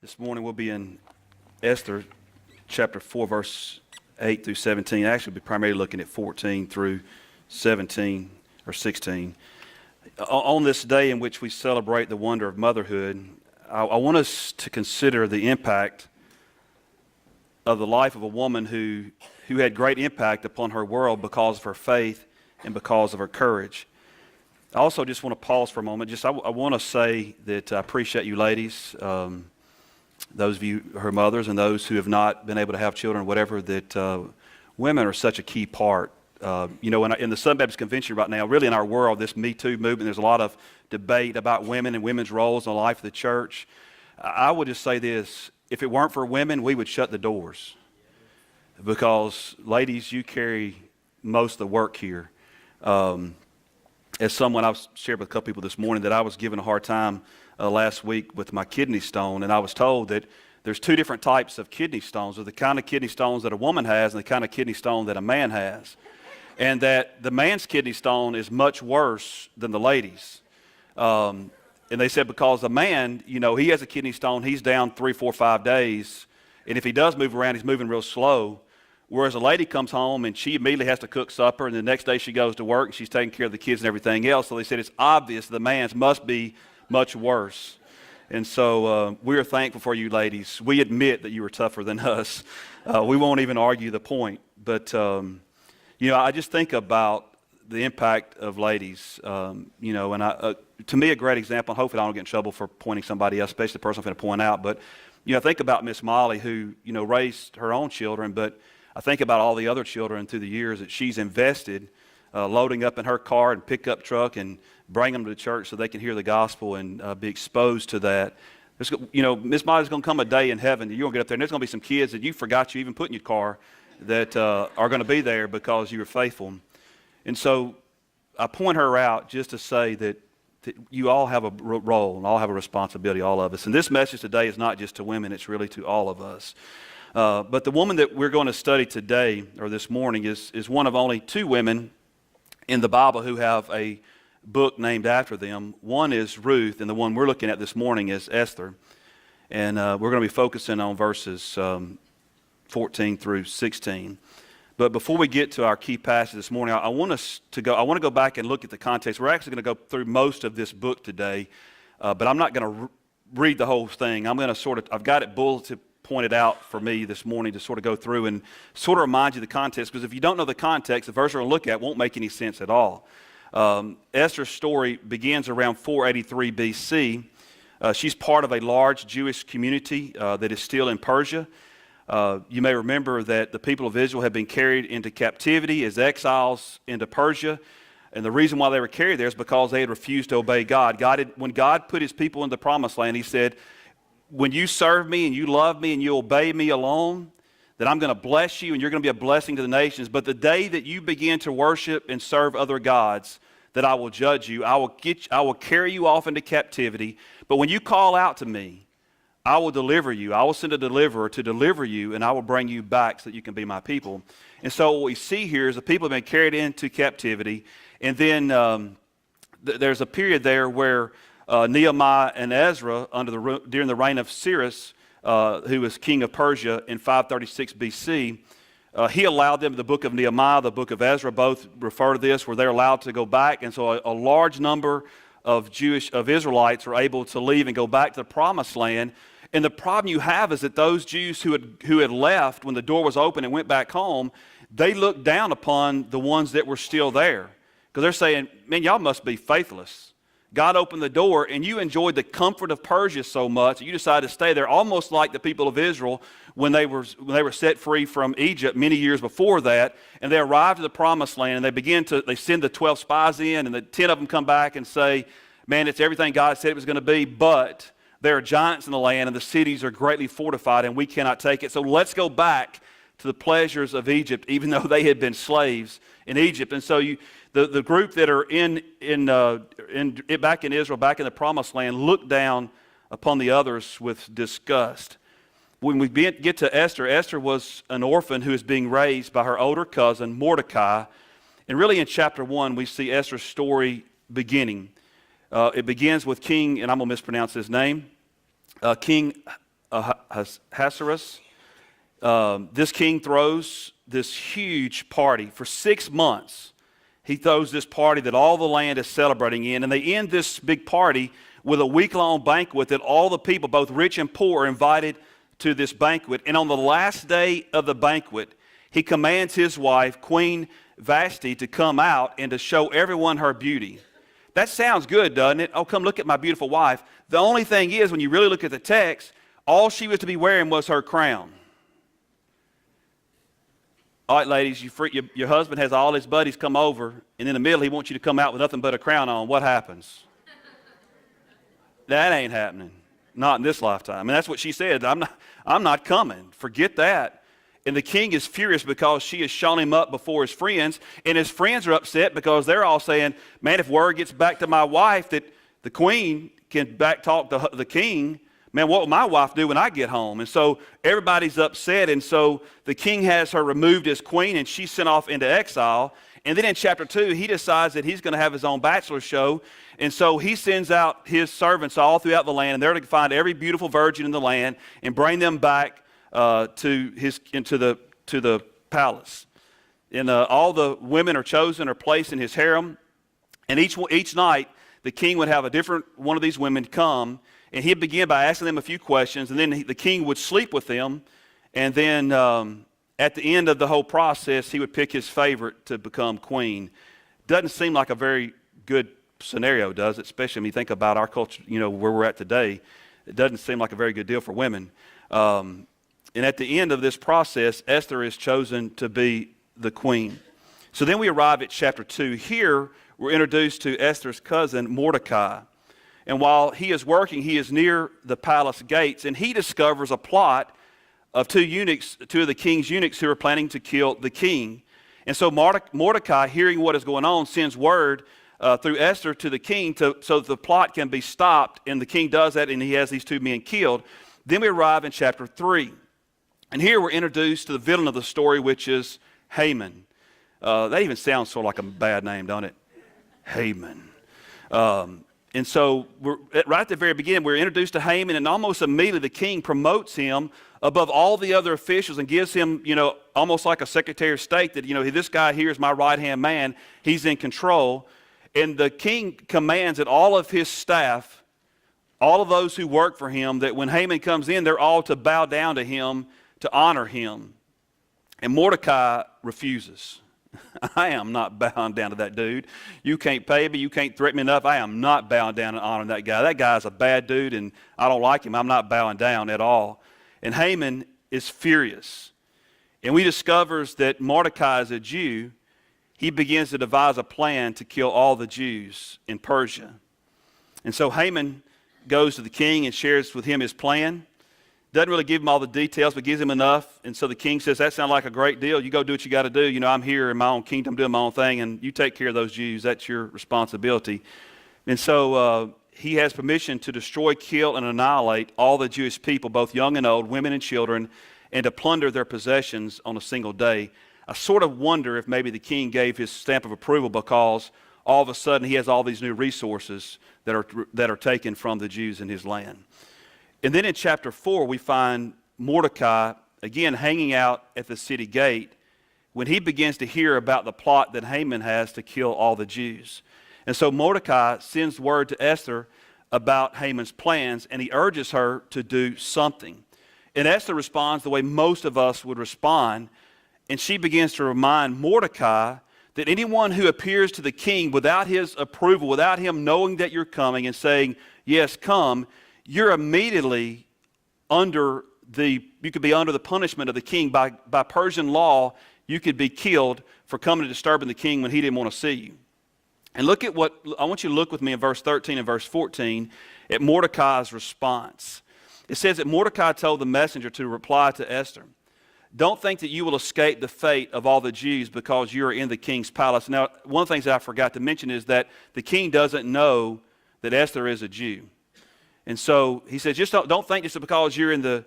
This morning we'll be in Esther chapter 4, verse 8 through 17. Actually, we'll be primarily looking at 14 through 17 or 16. On this day in which we celebrate the wonder of motherhood, I want us to consider the impact of the life of a woman who had great impact upon her world because of her faith and because of her courage. I also just want to pause for a moment. I want to say that I appreciate you ladies, those of you who are mothers and those who have not been able to have children, whatever, that women are such a key part. In the Southern Baptist Convention right now, really in our world, this Me Too movement, there's a lot of debate about women and women's roles in the life of the church. I would just say this: if it weren't for women, we would shut the doors. Because, ladies, you carry most of the work here. As someone, I've shared with a couple people this morning that I was given a hard time last week with my kidney stone, and I was told that there's two different types of kidney stones. There's the kind of kidney stones that a woman has and the kind of kidney stone that a man has. And that the man's kidney stone is much worse than the ladies'. And they said because the man, he has a kidney stone, he's down 3, 4, 5 days, and if he does move around, he's moving real slow. Whereas a lady comes home and she immediately has to cook supper, and the next day she goes to work and she's taking care of the kids and everything else. So they said it's obvious the man's must be much worse. And so we are thankful for you ladies. We admit that you are tougher than us. We won't even argue the point. But, I just think about the impact of ladies, and to me a great example, and hopefully I don't get in trouble for pointing somebody else, especially the person I'm going to point out. But, think about Miss Molly who, raised her own children, but I think about all the other children through the years that she's invested, loading up in her car and pickup truck and bring them to the church so they can hear the gospel and be exposed to that. Miss Molly's going to come a day in heaven that you're going to get up there and there's going to be some kids that you forgot you even put in your car that are going to be there because you were faithful. And so I point her out just to say that you all have a role and all have a responsibility, all of us. And this message today is not just to women, it's really to all of us. But the woman that we're going to study today, or this morning, is one of only two women in the Bible who have a book named after them. One is Ruth, and the one we're looking at this morning is Esther. And we're going to be focusing on verses 14 through 16. But before we get to our key passage this morning, I want to go back and look at the context. We're actually going to go through most of this book today, but I'm not going to read the whole thing. I'm going to I've got it bulleted, pointed out for me this morning to sort of go through and sort of remind you the context, because if you don't know the context, the verse we're going to look at won't make any sense at all. Esther's story begins around 483 BC. She's part of a large Jewish community that is still in Persia. You may remember that the people of Israel had been carried into captivity as exiles into Persia. And the reason why they were carried there is because they had refused to obey God. When God put his people in the promised land, he said, when you serve me and you love me and you obey me alone, that I'm going to bless you and you're going to be a blessing to the nations. But the day that you begin to worship and serve other gods, that I will judge you. I will carry you off into captivity. But when you call out to me, I will deliver you. I will send a deliverer to deliver you, and I will bring you back so that you can be my people. And so what we see here is the people have been carried into captivity. And then there's a period there where Nehemiah and Ezra, during the reign of Cyrus, who was king of Persia in 536 BC, he allowed them, the book of Nehemiah, the book of Ezra, both refer to this, where they're allowed to go back. And so a large number of Israelites were able to leave and go back to the promised land. And the problem you have is that those Jews who had left when the door was open and went back home, they looked down upon the ones that were still there. Because they're saying, man, y'all must be faithless. God opened the door and you enjoyed the comfort of Persia so much that you decided to stay there, almost like the people of Israel when they were set free from Egypt many years before that. And they arrived at the promised land and they send the 12 spies in, and the 10 of them come back and say, man, it's everything God said it was going to be, but there are giants in the land and the cities are greatly fortified and we cannot take it. So let's go back to the pleasures of Egypt, even though they had been slaves in Egypt. And so the group that are back in Israel, back in the promised land, look down upon the others with disgust. When we get to Esther, Esther was an orphan who is being raised by her older cousin, Mordecai. And really in chapter 1, we see Esther's story beginning. It begins with King, and I'm going to mispronounce his name, King Ahasuerus. This king throws this huge party for 6 months. He throws this party that all the land is celebrating in, and they end this big party with a week-long banquet that all the people, both rich and poor, are invited to this banquet. And on the last day of the banquet, he commands his wife, Queen Vashti, to come out and to show everyone her beauty. That sounds good, doesn't it? Oh, come look at my beautiful wife. The only thing is, when you really look at the text, all she was to be wearing was her crown. All right, ladies, your husband has all his buddies come over, and in the middle he wants you to come out with nothing but a crown on. What happens? That ain't happening. Not in this lifetime. And that's what she said. I'm not coming. Forget that. And the king is furious because she has shown him up before his friends, and his friends are upset because they're all saying, man, if word gets back to my wife that the queen can back talk the king, man, what will my wife do when I get home? And so everybody's upset, and so the king has her removed as queen, and she's sent off into exile. And then in chapter 2, he decides that he's going to have his own bachelor show, and so he sends out his servants all throughout the land, and they're to find every beautiful virgin in the land and bring them back to the palace. And all the women are chosen or placed in his harem, and each night the king would have a different one of these women come, and he'd begin by asking them a few questions, and then the king would sleep with them, and then at the end of the whole process, he would pick his favorite to become queen. Doesn't seem like a very good scenario, does it? Especially when you think about our culture, where we're at today. It doesn't seem like a very good deal for women. And at the end of this process, Esther is chosen to be the queen. So then we arrive at chapter 2. Here, we're introduced to Esther's cousin, Mordecai. And while he is working, he is near the palace gates, and he discovers a plot of two of the king's eunuchs who are planning to kill the king. And so Mordecai, hearing what is going on, sends word through Esther to the king so that the plot can be stopped, and the king does that, and he has these two men killed. Then we arrive in chapter 3. And here we're introduced to the villain of the story, which is Haman. That even sounds sort of like a bad name, don't it? Haman. And so right at the very beginning, we're introduced to Haman, and almost immediately the king promotes him above all the other officials and gives him, almost like a secretary of state that, this guy here is my right-hand man. He's in control. And the king commands that all of his staff, all of those who work for him, that when Haman comes in, they're all to bow down to him, to honor him. And Mordecai refuses. I am not bowing down to that dude. You can't pay me. You can't threaten me enough. I am not bowing down and honoring that guy. That guy's a bad dude, and I don't like him. I'm not bowing down at all. And Haman is furious. And we discovers that Mordecai is a Jew. He begins to devise a plan to kill all the Jews in Persia. And so Haman goes to the king and shares with him his plan. Doesn't really give him all the details, but gives him enough. And so the king says, that sounds like a great deal. You go do what you got to do. I'm here in my own kingdom doing my own thing, and you take care of those Jews. That's your responsibility. And so he has permission to destroy, kill, and annihilate all the Jewish people, both young and old, women and children, and to plunder their possessions on a single day. I sort of wonder if maybe the king gave his stamp of approval because all of a sudden he has all these new resources that are taken from the Jews in his land. And then in chapter 4, we find Mordecai, again, hanging out at the city gate when he begins to hear about the plot that Haman has to kill all the Jews. And so Mordecai sends word to Esther about Haman's plans, and he urges her to do something. And Esther responds the way most of us would respond, and she begins to remind Mordecai that anyone who appears to the king without his approval, without him knowing that you're coming and saying, yes, come, you're immediately you could be under the punishment of the king. By Persian law, you could be killed for coming and disturbing the king when he didn't want to see you. And I want you to look with me in verse 13 and verse 14 at Mordecai's response. It says that Mordecai told the messenger to reply to Esther, don't think that you will escape the fate of all the Jews because you are in the king's palace. Now, one of the things that I forgot to mention is that the king doesn't know that Esther is a Jew. And so he says, just don't think just because you're in the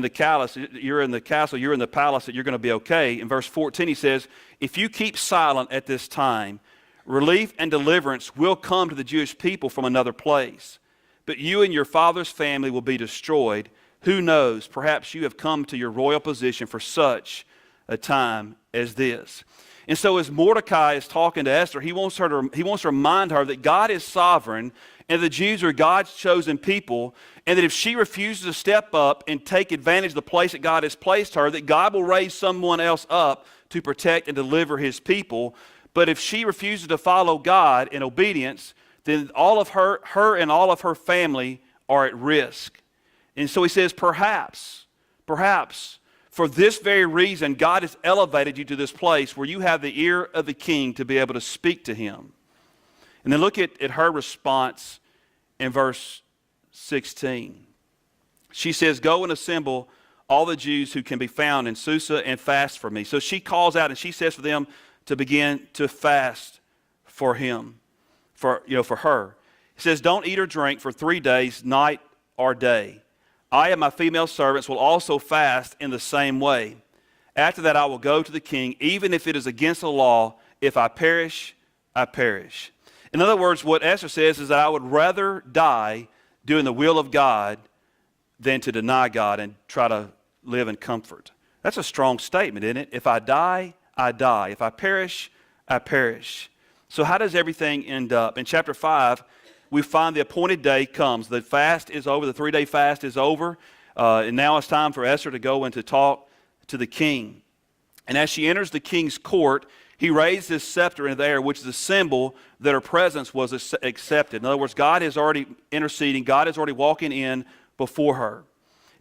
palace, you're in the palace that you're going to be okay. In verse 14 he says, if you keep silent at this time, relief and deliverance will come to the Jewish people from another place. But you and your father's family will be destroyed. Who knows? Perhaps you have come to your royal position for such a time as this. And so as Mordecai is talking to Esther, he wants to remind her that God is sovereign and the Jews are God's chosen people, and that if she refuses to step up and take advantage of the place that God has placed her, that God will raise someone else up to protect and deliver his people. But if she refuses to follow God in obedience, then all of her and all of her family are at risk. And so he says, perhaps, for this very reason, God has elevated you to this place where you have the ear of the king to be able to speak to him. And then look at her response in verse 16. She says, go and assemble all the Jews who can be found in Susa and fast for me. So she calls out and she says for them to begin to fast for him, for her. He says, don't eat or drink for 3 days, night or day. I and my female servants will also fast in the same way. After that I will go to the king, even if it is against the law. If I perish, I perish. In other words, what Esther says is that I would rather die doing the will of God than to deny God and try to live in comfort. That's a strong statement, isn't it? If I die, I die. If I perish, I perish. So how does everything end up? In chapter 5, we find the appointed day comes. The fast is over. The 3-day fast is over. And now it's time for Esther to go and to talk to the king. And as she enters the king's court, he raised his scepter in the air, which is a symbol that her presence was accepted. In other words, God is already interceding. God is already walking in before her.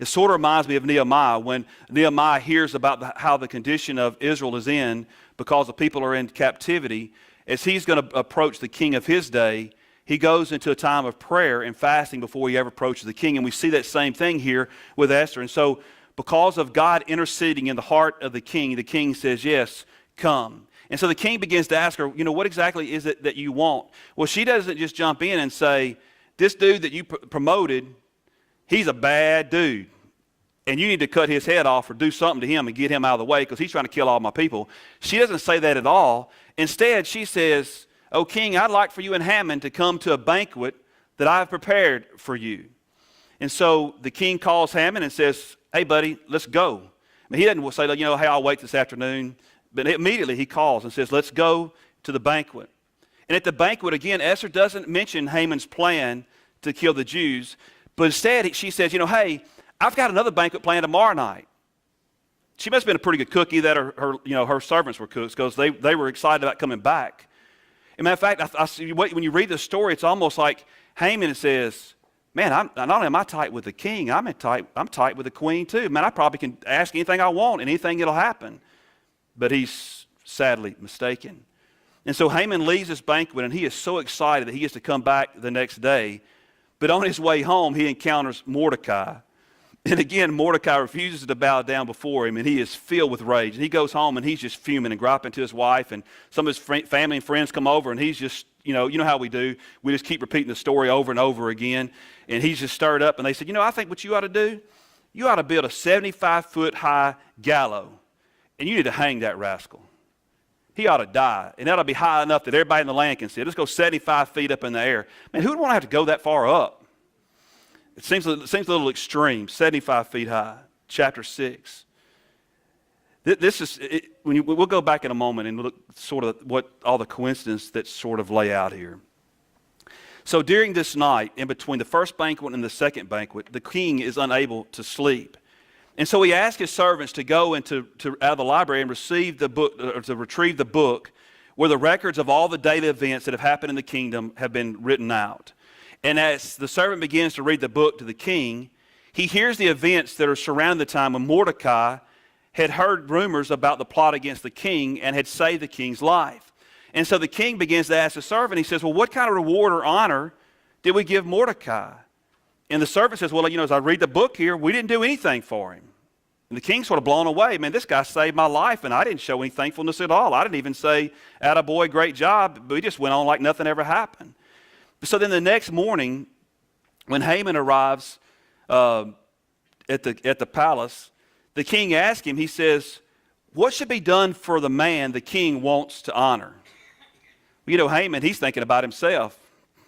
It sort of reminds me of Nehemiah, when Nehemiah hears about how the condition of Israel is in because the people are in captivity. As he's going to approach the king of his day, he goes into a time of prayer and fasting before he ever approaches the king. And we see that same thing here with Esther. And so because of God interceding in the heart of the king says, yes, come. And so the king begins to ask her, what exactly is it that you want? Well, she doesn't just jump in and say, this dude that you promoted, he's a bad dude. And you need to cut his head off or do something to him and get him out of the way because he's trying to kill all my people. She doesn't say that at all. Instead, she says, "O king, I'd like for you and Haman to come to a banquet that I've prepared for you." And so the king calls Haman and says, "Hey, buddy, let's go." I mean, he doesn't say, hey, I'll wait this afternoon. But immediately he calls and says, let's go to the banquet. And at the banquet, again, Esther doesn't mention Haman's plan to kill the Jews. But instead, she says, hey, I've got another banquet planned tomorrow night. She must have been a pretty good cookie that her servants were cooks because they were excited about coming back. As a matter of fact, when you read the story, it's almost like Haman says, man, not only am I tight with the king, I'm tight with the queen too. Man, I probably can ask anything I want and anything that'll happen. But he's sadly mistaken. And so Haman leaves this banquet and he is so excited that he gets to come back the next day. But on his way home, he encounters Mordecai. And again, Mordecai refuses to bow down before him, and he is filled with rage. And he goes home, and he's just fuming and griping to his wife, and some of his family and friends come over, and he's just, you know how we do. We just keep repeating the story over and over again. And he's just stirred up, and they said, I think what you ought to do, you ought to build a 75-foot-high gallows, and you need to hang that rascal. He ought to die, and that ought to be high enough that everybody in the land can see it. Let's go 75 feet up in the air. Man, who would want to have to go that far up? It seems a little extreme, 75 feet high, chapter 6. We'll go back in a moment and look sort of what all the coincidences that sort of lay out here. So during this night, in between the first banquet and the second banquet, the king is unable to sleep. And so he asked his servants to go into out of the library and receive the book, or to retrieve the book where the records of all the daily events that have happened in the kingdom have been written out. And as the servant begins to read the book to the king, he hears the events that are surrounding the time when Mordecai had heard rumors about the plot against the king and had saved the king's life. And so the king begins to ask the servant, he says, well, what kind of reward or honor did we give Mordecai? And the servant says, well, as I read the book here, we didn't do anything for him. And the king's sort of blown away. Man, this guy saved my life, and I didn't show any thankfulness at all. I didn't even say, attaboy, great job. But we just went on like nothing ever happened. So then the next morning, when Haman arrives at the palace, the king asks him, he says, what should be done for the man the king wants to honor? Haman, he's thinking about himself.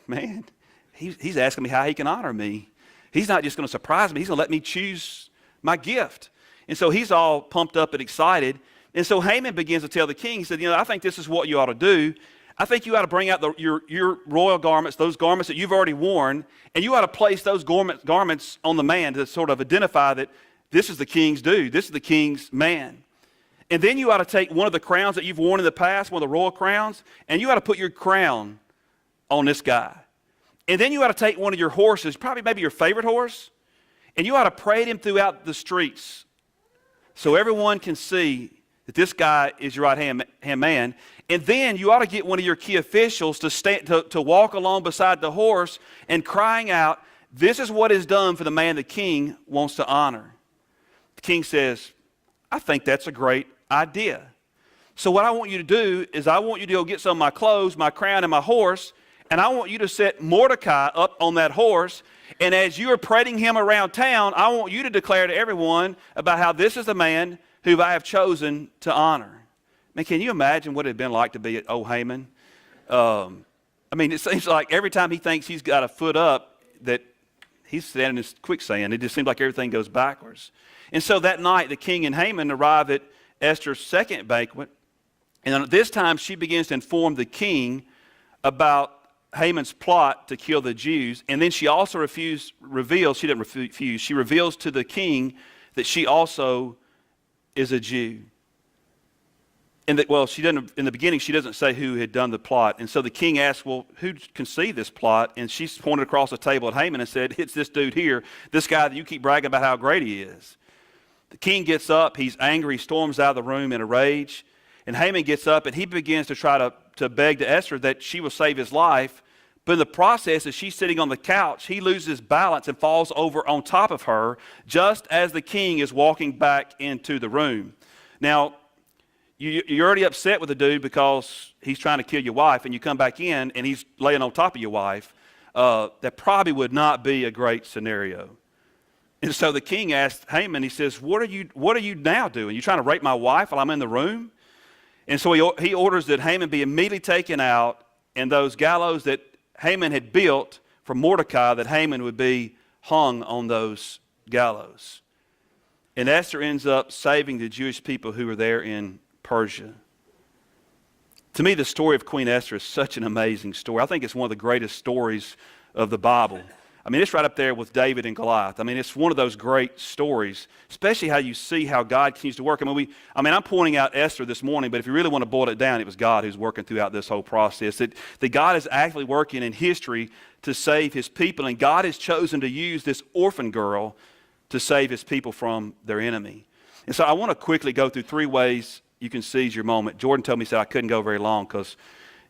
Man, he's asking me how he can honor me. He's not just going to surprise me. He's going to let me choose my gift. And so he's all pumped up and excited. And so Haman begins to tell the king, he said, I think this is what you ought to do. I think you ought to bring out your royal garments, those garments that you've already worn, and you ought to place those garments on the man to sort of identify that this is the king's dude, this is the king's man. And then you ought to take one of the crowns that you've worn in the past, one of the royal crowns, and you ought to put your crown on this guy. And then you ought to take one of your horses, probably maybe your favorite horse, and you ought to parade him throughout the streets so everyone can see that this guy is your right-hand man. And then you ought to get one of your key officials to walk along beside the horse and crying out, this is what is done for the man the king wants to honor. The king says, I think that's a great idea. So what I want you to do is I want you to go get some of my clothes, my crown, and my horse, and I want you to set Mordecai up on that horse. And as you are parading him around town, I want you to declare to everyone about how this is the man who I have chosen to honor. Man, can you imagine what it had been like to be at old Haman? It seems like every time he thinks he's got a foot up, that he's standing in this quicksand. It just seems like everything goes backwards. And so that night, the king and Haman arrive at Esther's second banquet. And this time, she begins to inform the king about Haman's plot to kill the Jews. And then she also reveals to the king that she also is a Jew. And that, she doesn't, in the beginning, she doesn't say who had done the plot. And so the king asks, well, who conceived this plot? And she pointed across the table at Haman and said, it's this dude here, this guy that you keep bragging about how great he is. The king gets up, he's angry, he storms out of the room in a rage. And Haman gets up and he begins to try to beg to Esther that she will save his life. But in the process, as she's sitting on the couch, he loses balance and falls over on top of her just as the king is walking back into the room. Now, you're already upset with the dude because he's trying to kill your wife, and you come back in and he's laying on top of your wife. That probably would not be a great scenario. And so the king asked Haman, he says, what are you now doing? You trying to rape my wife while I'm in the room? And so he orders that Haman be immediately taken out, and those gallows that Haman had built for Mordecai, that Haman would be hung on those gallows. And Esther ends up saving the Jewish people who were there in Persia. To me, the story of Queen Esther is such an amazing story. I think it's one of the greatest stories of the Bible. It's right up there with David and Goliath. It's one of those great stories, especially how you see how God continues to work. I'm pointing out Esther this morning, but if you really want to boil it down, it was God who's working throughout this whole process. That God is actually working in history to save his people, and God has chosen to use this orphan girl to save his people from their enemy. And so I want to quickly go through 3 ways you can seize your moment. Jordan told me, he said I couldn't go very long because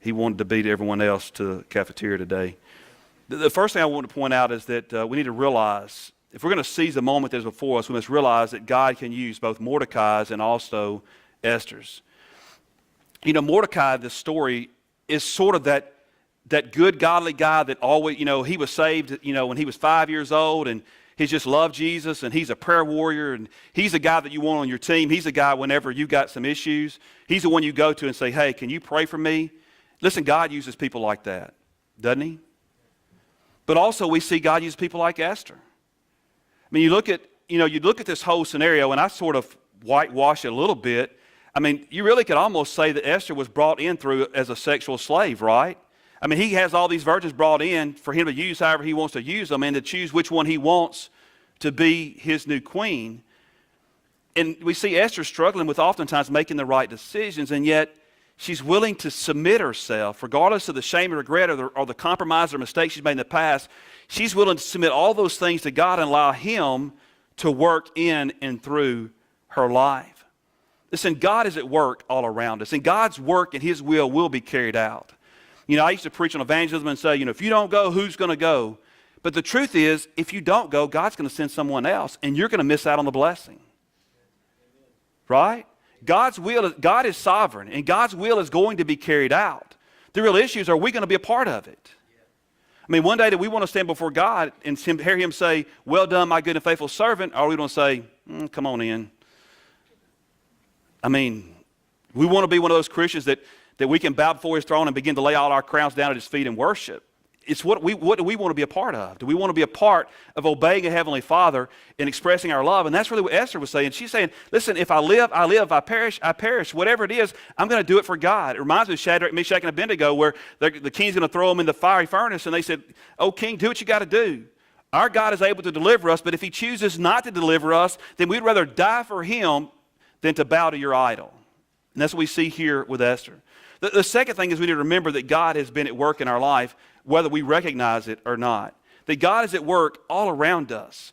he wanted to beat everyone else to the cafeteria today. The first thing I want to point out is that we need to realize, if we're going to seize the moment that's before us, we must realize that God can use both Mordecai's and also Esther's. Mordecai, the story, is sort of that good, godly guy that always, he was saved, when he was 5 years old, and he just loved Jesus, and he's a prayer warrior, and he's the guy that you want on your team. He's the guy whenever you got some issues. He's the one you go to and say, hey, can you pray for me? Listen, God uses people like that, doesn't he? But also we see God use people like Esther. You look at this whole scenario, and I sort of whitewash it a little bit. You really could almost say that Esther was brought in through as a sexual slave, right? He has all these virgins brought in for him to use however he wants to use them and to choose which one he wants to be his new queen. And we see Esther struggling with oftentimes making the right decisions, and yet she's willing to submit herself, regardless of the shame or regret or the compromise or mistakes she's made in the past. She's willing to submit all those things to God and allow him to work in and through her life. Listen, God is at work all around us, and God's work and his will be carried out. I used to preach on evangelism and say, if you don't go, who's going to go? But the truth is, if you don't go, God's going to send someone else, and you're going to miss out on the blessing. Right? God is sovereign, and God's will is going to be carried out. The real issue is, are we going to be a part of it? One day, do we want to stand before God and hear him say, well done, my good and faithful servant, or are we going to say, come on in? We want to be one of those Christians that we can bow before his throne and begin to lay all our crowns down at his feet and worship. it's what do we want to be a part of? Do we want to be a part of obeying a Heavenly Father and expressing our love? And that's really what Esther was saying. She's saying, listen, if I live, I live. If I perish. Whatever it is, I'm going to do it for God. It reminds me of Shadrach, Meshach, and Abednego, where the king's going to throw them in the fiery furnace, and they said, oh, king, do what you got to do. Our God is able to deliver us, but if he chooses not to deliver us, then we'd rather die for him than to bow to your idol. And that's what we see here with Esther. The second thing is we need to remember that God has been at work in our life, whether we recognize it or not. That God is at work all around us.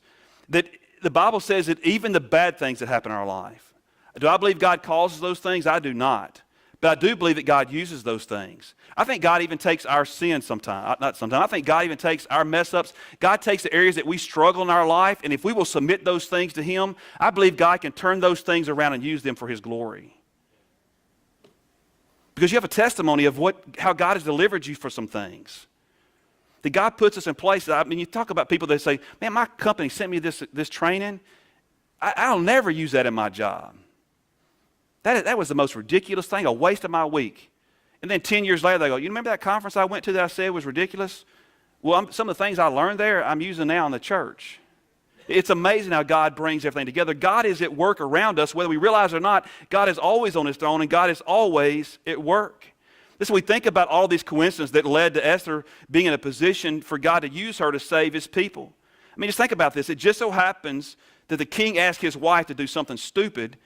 That the Bible says that even the bad things that happen in our life. Do I believe God causes those things? I do not. But I do believe that God uses those things. I think God even takes our sin sometimes. Not sometimes. I think God even takes our mess-ups. God takes the areas that we struggle in our life, and if we will submit those things to him, I believe God can turn those things around and use them for his glory. Because you have a testimony of how God has delivered you for some things. That God puts us in places. I mean, you talk about people that say, man, my company sent me this training. I'll never use that in my job. That was the most ridiculous thing, a waste of my week. And then 10 years later, they go, you remember that conference I went to that I said was ridiculous? Well, some of the things I learned there, I'm using now in the church. It's amazing how God brings everything together. God is at work around us, whether we realize it or not. God is always on his throne, and God is always at work. Listen, we think about all these coincidences that led to Esther being in a position for God to use her to save his people. I mean, just think about this. It just so happens that the king asked his wife to do something stupid,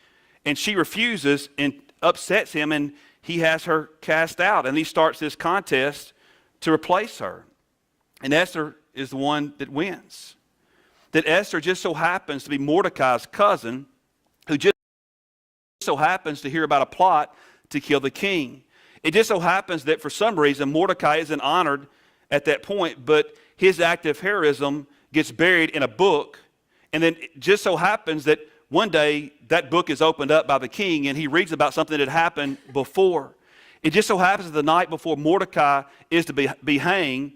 and she refuses and upsets him, and he has her cast out, and he starts this contest to replace her. And Esther is the one that wins. That Esther just so happens to be Mordecai's cousin, who just so happens to hear about a plot to kill the king. It just so happens that for some reason Mordecai isn't honored at that point, but his act of heroism gets buried in a book, and then it just so happens that one day that book is opened up by the king, and he reads about something that had happened before. It just so happens that the night before Mordecai is to be hanged,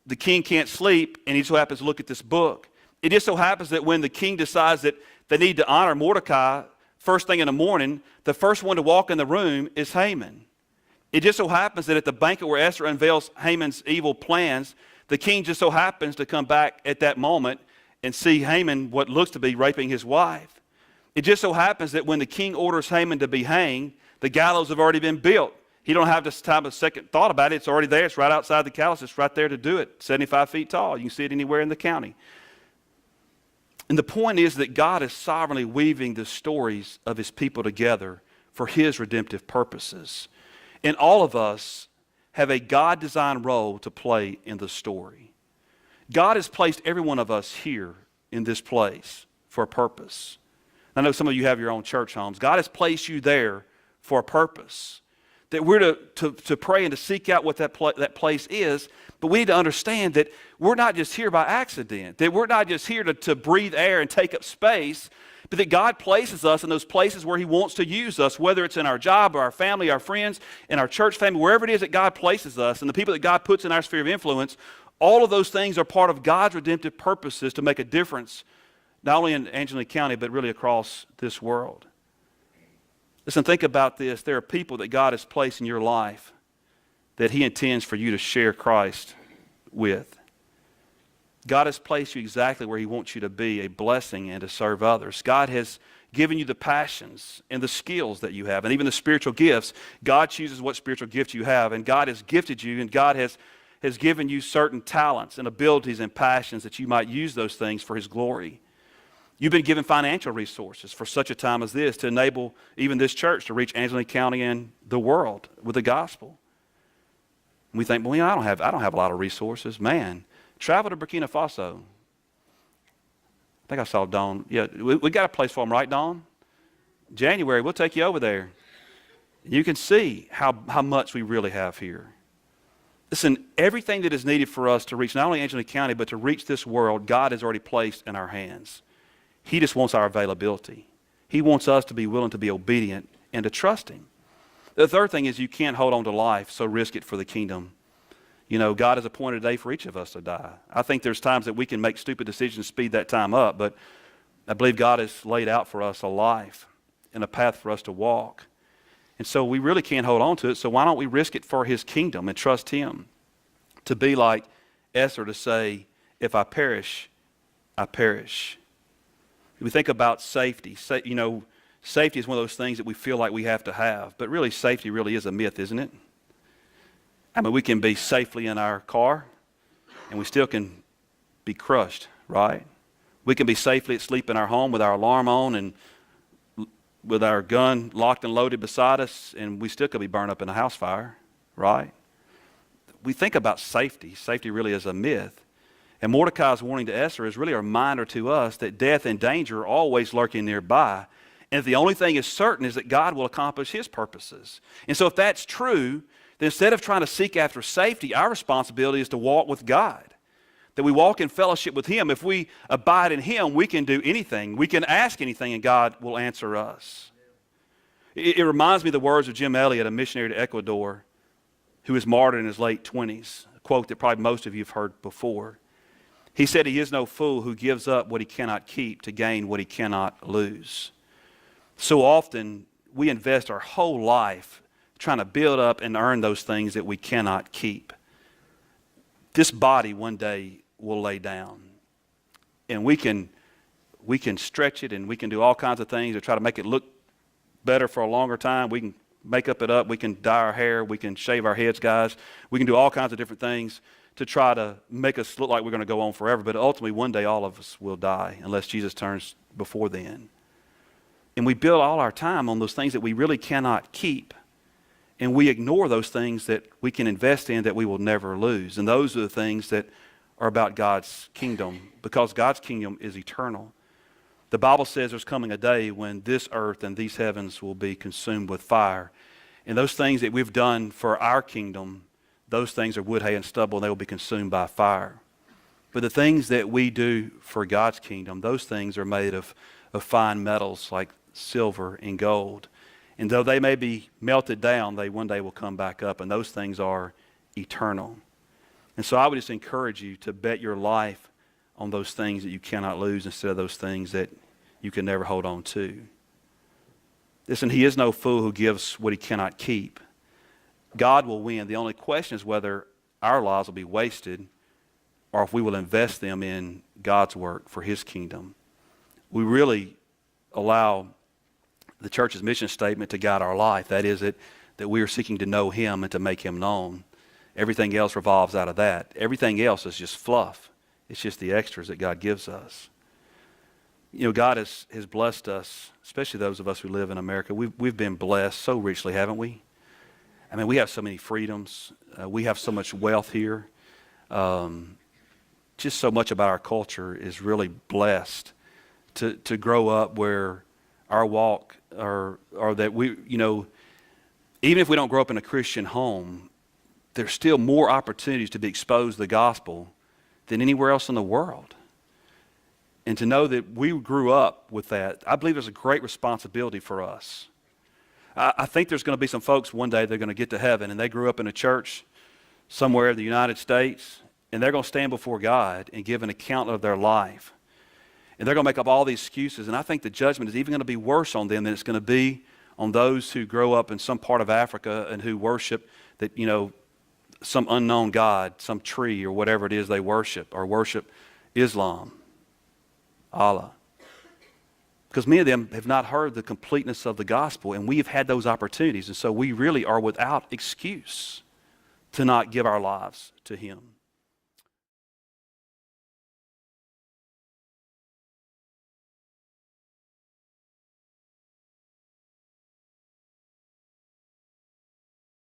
the king can't sleep, and he so happens to look at this book. It just so happens that when the king decides that they need to honor Mordecai, first thing in the morning, the first one to walk in the room is Haman. It just so happens that at the banquet where Esther unveils Haman's evil plans, the king just so happens to come back at that moment and see Haman, what looks to be raping his wife. It just so happens that when the king orders Haman to be hanged, the gallows have already been built. He don't have this time of second thought about it. It's already there. It's right outside the gallows. It's right there to do it. 75 feet tall. You can see it anywhere in the county. And the point is that God is sovereignly weaving the stories of his people together for his redemptive purposes. And all of us have a God-designed role to play in the story. God has placed every one of us here in this place for a purpose. I know some of you have your own church homes. God has placed you there for a purpose. That we're to pray and to seek out what that place is, but we need to understand that we're not just here by accident, that we're not just here to breathe air and take up space, but that God places us in those places where he wants to use us, whether it's in our job or our family, our friends, in our church family, wherever it is that God places us, and the people that God puts in our sphere of influence. All of those things are part of God's redemptive purposes to make a difference, not only in Angelina County, but really across this world. Listen, think about this. There are people that God has placed in your life that he intends for you to share Christ with. God has placed you exactly where he wants you to be, a blessing and to serve others. God has given you the passions and the skills that you have, and even the spiritual gifts. God chooses what spiritual gifts you have, and God has gifted you, and God has given you certain talents and abilities and passions that you might use those things for his glory. You've been given financial resources for such a time as this to enable even this church to reach Angelina County and the world with the gospel. And we think, well, I don't have a lot of resources. Man, travel to Burkina Faso. I think I saw Dawn. Yeah, we got a place for them, right, Dawn? January, we'll take you over there. You can see how much we really have here. Listen, everything that is needed for us to reach not only Angelina County, but to reach this world, God has already placed in our hands. He just wants our availability. He wants us to be willing to be obedient and to trust him. The third thing is you can't hold on to life, so risk it for the kingdom. You know, God has appointed a day for each of us to die. I think there's times that we can make stupid decisions, speed that time up, but I believe God has laid out for us a life and a path for us to walk. And so we really can't hold on to it, so why don't we risk it for his kingdom and trust him? to be like Esther, to say, if I perish, I perish. We think about safety. Safety is one of those things that we feel like we have to have, but really safety really is a myth, isn't it? I mean, we can be safely in our car, and we still can be crushed, right? We can be safely asleep in our home with our alarm on and with our gun locked and loaded beside us, and we still could be burned up in a house fire, right? We think about safety. Safety really is a myth. And Mordecai's warning to Esther is really a reminder to us that death and danger are always lurking nearby, and the only thing is certain is that God will accomplish his purposes. And so if that's true, then instead of trying to seek after safety, our responsibility is to walk with God, that we walk in fellowship with him. If we abide in him, we can do anything. We can ask anything, and God will answer us. It reminds me of the words of Jim Elliot, a missionary to Ecuador, who was martyred in his late 20s, a quote that probably most of you have heard before. He said, "He is no fool who gives up what he cannot keep to gain what he cannot lose." So often, we invest our whole life trying to build up and earn those things that we cannot keep. This body one day will lay down, and we can stretch it, and we can do all kinds of things to try to make it look better for a longer time. We can make it up, we can dye our hair, we can shave our heads, guys. We can do all kinds of different things to try to make us look like we're going to go on forever, but ultimately one day all of us will die unless Jesus turns before then. And we build all our time on those things that we really cannot keep, and we ignore those things that we can invest in that we will never lose. And those are the things that are about God's kingdom, because God's kingdom is eternal. The Bible says there's coming a day when this earth and these heavens will be consumed with fire. And those things that we've done for our kingdom, those things are wood, hay, and stubble, and they will be consumed by fire. But the things that we do for God's kingdom, those things are made of fine metals like silver and gold. And though they may be melted down, they one day will come back up, and those things are eternal. And so I would just encourage you to bet your life on those things that you cannot lose instead of those things that you can never hold on to. Listen, he is no fool who gives what he cannot keep. God will win. The only question is whether our lives will be wasted or if we will invest them in God's work for his kingdom. We really allow the church's mission statement to guide our life. That is that we are seeking to know him and to make him known. Everything else revolves out of that. Everything else is just fluff. It's just the extras that God gives us. You know, God has blessed us, especially those of us who live in America. We've been blessed so richly, haven't we? I mean, we have so many freedoms. We have so much wealth here. Just so much about our culture is really blessed to grow up where our walk or that we, even if we don't grow up in a Christian home, there's still more opportunities to be exposed to the gospel than anywhere else in the world. And to know that we grew up with that, I believe there's a great responsibility for us. I think there's going to be some folks one day that are going to get to heaven, and they grew up in a church somewhere in the United States, and they're going to stand before God and give an account of their life. And they're going to make up all these excuses, and I think the judgment is even going to be worse on them than it's going to be on those who grow up in some part of Africa and who worship that, some unknown God, some tree or whatever it is they worship, or worship Islam, Allah. Because many of them have not heard the completeness of the gospel, and we have had those opportunities, and so we really are without excuse to not give our lives to him.